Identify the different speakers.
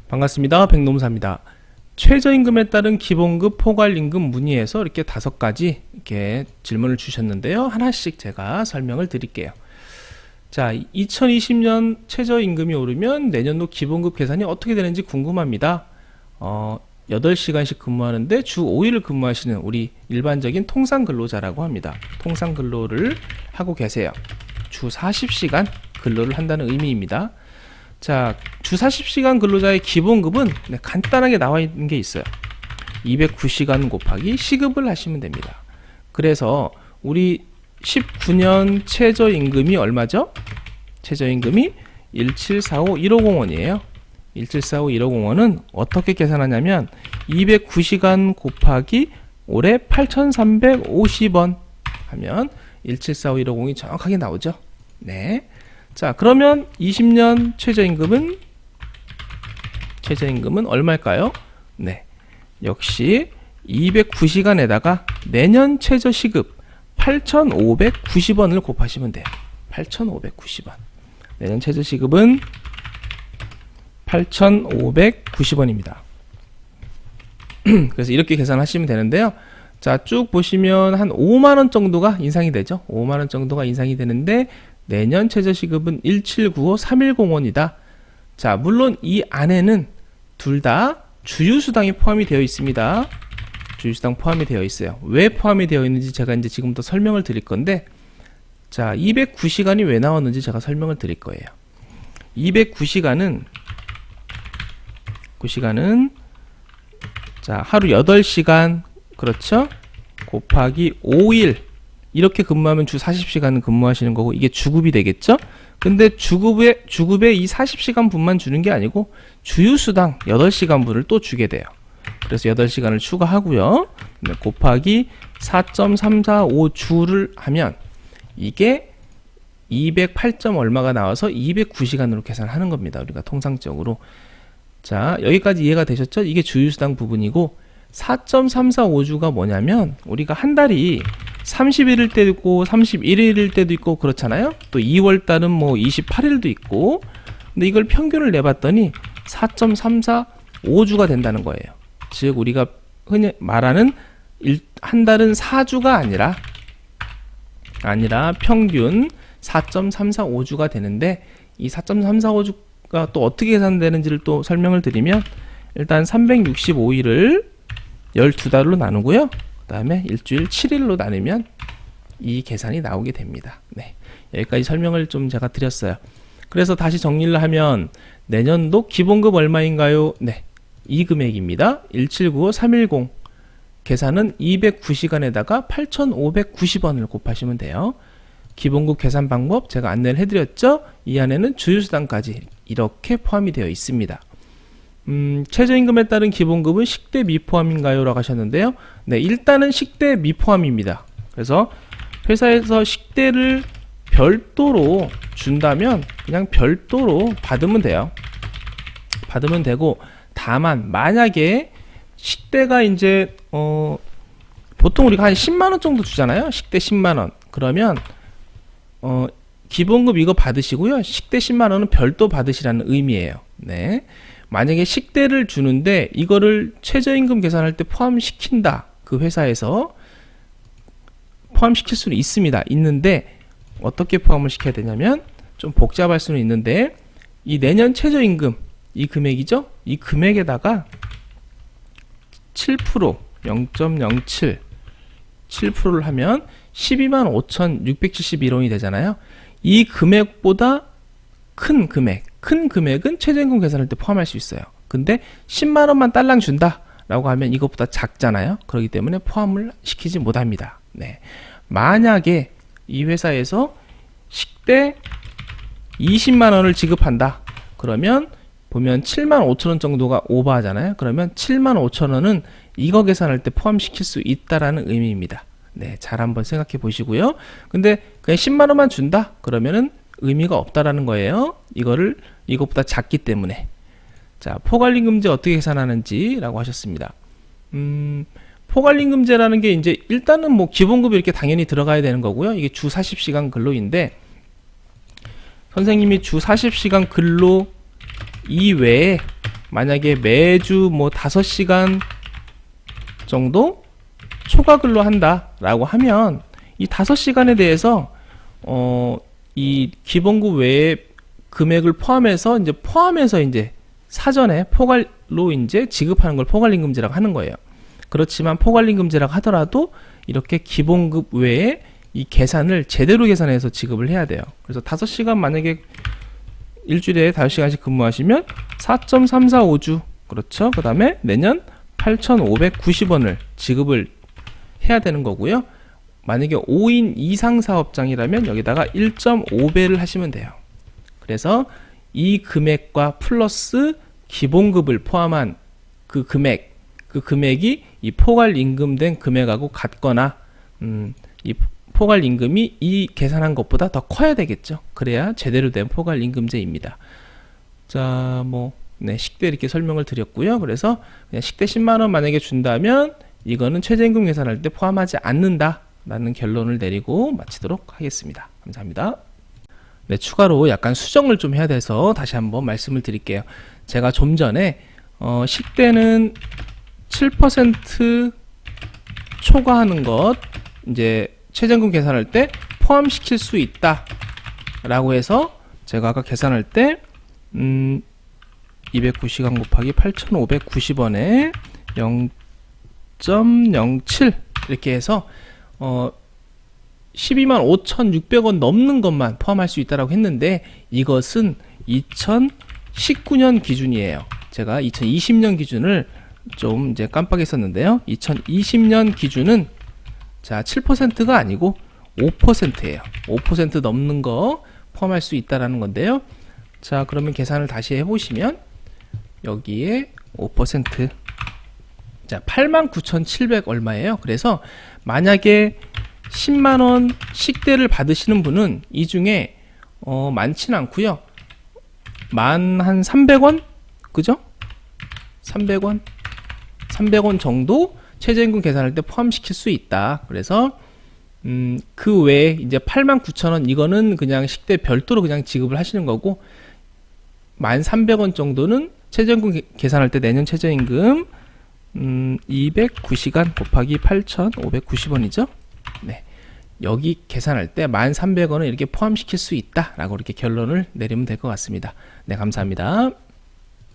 Speaker 1: 반갑습니다. 백노무사입니다. 최저임금에 따른 기본급, 포괄임금 문의에서 이렇게 5가지 이렇게 질문을 주셨는데요. 하나씩 제가 설명을 드릴게요. 자, 2020년 최저임금이 오르면 내년도 기본급 계산이 어떻게 되는지 궁금합니다. 8시간씩 근무하는데 주 5일을 근무하시는 우리 일반적인 통상 근로자라고 합니다. 통상 근로를 하고 계세요. 주 40시간 근로를 한다는 의미입니다. 자, 주 40시간 근로자의 기본급은 간단하게 나와 있는 게 있어요. 209시간 곱하기 시급을 하시면 됩니다. 그래서 우리 19년 최저임금이 얼마죠? 최저임금이 1745150원이에요. 1745150원은 어떻게 계산하냐면 209시간 곱하기 올해 8350원 하면 1745150이 정확하게 나오죠. 네. 자, 그러면 20년 최저임금은 얼마일까요? 네. 역시 209시간에다가 내년 최저시급 8,590원을 곱하시면 돼요. 8,590원. 내년 최저시급은 8,590원입니다. 그래서 이렇게 계산하시면 되는데요. 자, 쭉 보시면 한 5만원 정도가 인상이 되죠. 5만원 정도가 인상이 되는데 내년 최저시급은 1795310원이다. 자, 물론 이 안에는 둘 다 주유수당이 포함이 되어 있습니다. 주유수당 포함이 되어 있어요. 왜 포함이 되어 있는지 제가 이제 지금부터 설명을 드릴 건데, 자, 209시간이 왜 나왔는지 제가 설명을 드릴 거예요. 209시간은 자, 하루 8시간, 그렇죠? 곱하기 5일 이렇게 근무하면 주 40시간은 근무하시는 거고, 이게 주급이 되겠죠? 근데 주급에 이 40시간 분만 주는 게 아니고 주유수당 8시간 분을 또 주게 돼요. 그래서 8시간을 추가하고요. 곱하기 4.345주를 하면 이게 208점 얼마가 나와서 209시간으로 계산하는 겁니다. 우리가 통상적으로. 자, 여기까지 이해가 되셨죠? 이게 주유수당 부분이고, 4.345주가 뭐냐면 우리가 한 달이 30일일 때도 있고 31일일 때도 있고 그렇잖아요. 또 2월달은 뭐 28일도 있고, 근데 이걸 평균을 내봤더니 4.345주가 된다는 거예요. 즉 우리가 흔히 말하는 한 달은 4주가 아니라 평균 4.345주가 되는데, 이 4.345주가 또 어떻게 계산되는지를 또 설명을 드리면, 일단 365일을 12달로 나누고요. 그 다음에 일주일 7일로 나누면 이 계산이 나오게 됩니다. 네, 여기까지 설명을 좀 제가 드렸어요. 그래서 다시 정리를 하면 내년도 기본급 얼마인가요? 네, 이 금액입니다. 1795310. 계산은 209시간에다가 8,590원을 곱하시면 돼요. 기본급 계산 방법 제가 안내를 해드렸죠. 이 안에는 주유수당까지 이렇게 포함이 되어 있습니다. 최저임금에 따른 기본급은 식대 미포함인가요? 라고 하셨는데요. 네, 일단은 식대 미포함입니다. 그래서 회사에서 식대를 별도로 준다면 그냥 별도로 받으면 돼요. 받으면 되고, 다만 만약에 식대가 이제 보통 우리가 한 10만원 정도 주잖아요. 식대 10만원. 그러면 기본급 이거 받으시고요. 식대 10만원은 별도 받으시라는 의미예요. 네. 만약에 식대를 주는데 이거를 최저임금 계산할 때 포함시킨다. 그 회사에서 포함시킬 수는 있는데 어떻게 포함을 시켜야 되냐면, 좀 복잡할 수는 있는데, 이 내년 최저임금 이 금액이죠? 이 금액에다가 7% 0.07 7%를 하면 125,671원이 되잖아요. 이 금액보다 큰 금액은 최저임금 계산할 때 포함할 수 있어요. 근데 10만원만 딸랑 준다 라고 하면 이것보다 작잖아요. 그렇기 때문에 포함을 시키지 못합니다. 네. 만약에 이 회사에서 식대 20만원을 지급한다. 그러면 보면 75,000원 정도가 오버하잖아요. 그러면 75,000원은 이거 계산할 때 포함시킬 수 있다라는 의미입니다. 네, 잘 한번 생각해 보시고요. 근데 그냥 10만원만 준다? 그러면은 의미가 없다라는 거예요. 이것보다 작기 때문에. 자, 포괄임금제 어떻게 계산하는지 라고 하셨습니다. 포괄임금제라는 게 이제 일단은 뭐 기본급이 이렇게 당연히 들어가야 되는 거고요. 이게 주 40시간 근로인데, 선생님이 주 40시간 근로 이외에 만약에 매주 뭐 5시간 정도 초과 근로 한다라고 하면 이 5시간에 대해서 이 기본급 외에 금액을 포함해서 이제 사전에 포괄로 이제 지급하는 걸 포괄임금제라고 하는 거예요. 그렇지만 포괄임금제라고 하더라도 이렇게 기본급 외에 이 계산을 제대로 계산해서 지급을 해야 돼요. 그래서 5시간 만약에 일주일에 5시간씩 근무하시면 4.345주, 그렇죠? 그 다음에 내년 8,590원을 지급을 해야 되는 거고요. 만약에 5인 이상 사업장이라면 여기다가 1.5배를 하시면 돼요. 그래서 이 금액과 플러스 기본급을 포함한 그 금액이 이 포괄임금된 금액하고 같거나 이 포괄임금이 이 계산한 것보다 더 커야 되겠죠. 그래야 제대로 된 포괄임금제입니다. 자, 식대 이렇게 설명을 드렸고요. 그래서 그냥 식대 10만원 만약에 준다면 이거는 최저임금 계산할 때 포함하지 않는다 라는 결론을 내리고 마치도록 하겠습니다. 감사합니다. 네, 추가로 약간 수정을 좀 해야 돼서 다시 한번 말씀을 드릴게요. 제가 좀 전에 식대는 7% 초과하는 것 이제 최저임금 계산할 때 포함시킬 수 있다 라고 해서 제가 아까 계산할 때 290시간 곱하기 8,590원에 0.07 이렇게 해서 125,600원 넘는 것만 포함할 수 있다라고 했는데 이것은 2019년 기준이에요. 제가 2020년 기준을 좀 이제 깜빡했었는데요. 2020년 기준은 자 7%가 아니고 5%예요. 5% 넘는 거 포함할 수 있다라는 건데요. 자, 그러면 계산을 다시 해보시면 여기에 5% 자 89,700 얼마예요. 그래서 만약에 10만원 식대를 받으시는 분은 이 중에 많지는 않고요. 한 300원? 그죠? 300원 정도 최저임금 계산할 때 포함시킬 수 있다. 그래서 그 외에 이제 89,000원 이거는 그냥 식대 별도로 그냥 지급을 하시는 거고 1,300원 정도는 최저임금 계산할 때 내년 최저임금 209시간 곱하기 8,590원이죠. 네. 여기 계산할 때 1,300원을 이렇게 포함시킬 수 있다 라고 이렇게 결론을 내리면 될 것 같습니다. 네, 감사합니다.